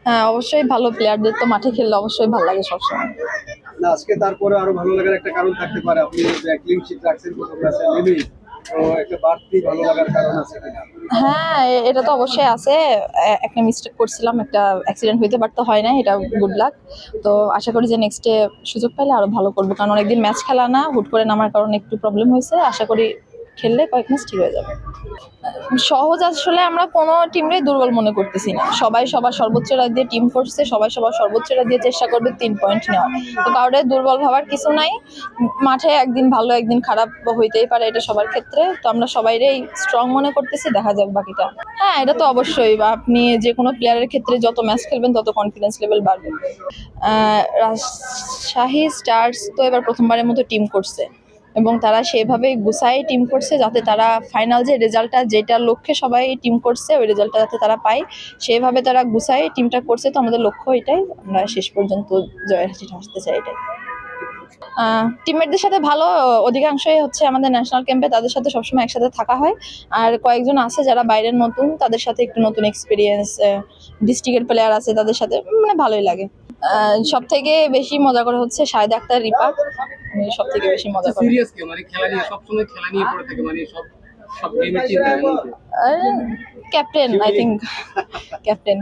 হ্যাঁ, অবশ্যই ভালো প্লেয়ারদের তো মাঠে খেললে অবশ্যই ভালো লাগে সবসময়। না আজকে তারপরে আরো ভালো লাগার একটা কারণ থাকতে পারে, আপনি যে ক্লিন শিট রাখছেন প্রথম ম্যাচে নেমেই, তো একটা বাড়তি ভালো লাগার কারণ আছে কিনা? হ্যাঁ, এটা তো অবশ্যই আছে। একটা মিস্টেক করছিলাম, একটা অ্যাক্সিডেন্ট হইতে পারতো, হয় না, এটা গুড লাক। তো আশা করি যে নেক্সটে সুযোগ পাইলে আরো ভালো করবো, কারণ অনেকদিন ম্যাচ খেলা না, হুট করে নামার কারণে একটু প্রবলেম হয়েছে। আশা করি খেললে কয়েক ম্যাচ ঠিক হয়ে যাবে। সহজ আসলে আমরা কোনো টিমরে দুর্বল মনে করতেছি না, সবাই সবার সর্বোচ্চটা দিয়ে টিম করছে, সবাই সবার সর্বোচ্চটা দিয়ে চেষ্টা করবে 3 পয়েন্ট নেওয়ার। তো কাউরে দুর্বল ভাবার কিছু নাই। মাঠে একদিন ভালো একদিন খারাপ হইতেই পারে, এটা সবার ক্ষেত্রে। তো আমরা সবাইরেই স্ট্রং মনে করতেছি, দেখা যাক বাকিটা। হ্যাঁ, এটা তো অবশ্যই, বা আপনি যে কোনো প্লেয়ারের ক্ষেত্রে যত ম্যাচ খেলবেন তত কনফিডেন্স লেভেল বাড়বে। রাজশাহী স্টার্স তো এবার প্রথমবারের মতো টিম করছে, এবং তারা সেভাবে গুছাই টিম করছে যাতে তারা ফাইনাল যে রেজাল্টটা, যেটা লক্ষ্যে সবাই টিম করছে ওই রেজাল্টটা যাতে তারা পায়, সেভাবে তারা গুছাই টিমটা করছে। তো আমাদের লক্ষ্য এটাই, আমরা শেষ পর্যন্ত জয়ের হাসিটা হাসতে চাই, এটাই। টিমমেটদের সাথে ভালো, অধিকাংশই হচ্ছে আমাদের ন্যাশনাল ক্যাম্পে, তাদের সাথে সবসময় একসাথে থাকা হয়। আর কয়েকজন আছে যারা বাইরের নতুন, তাদের সাথে একটু নতুন এক্সপিরিয়েন্স, ডিস্ট্রিক্টের প্লেয়ার আছে, তাদের সাথে মানে ভালোই লাগে। সব থেকে বেশি মজা করে হচ্ছে শাহেদ আক্তার রিপা, সব থেকে বেশি মজা করে। সিরিয়াস কে মানে খেলা নিয়ে সবসময় খেলা নিয়ে পড়ে থাকে, মানে সব সব গেমের চিন্তা এমন কি? Captain, I think captain.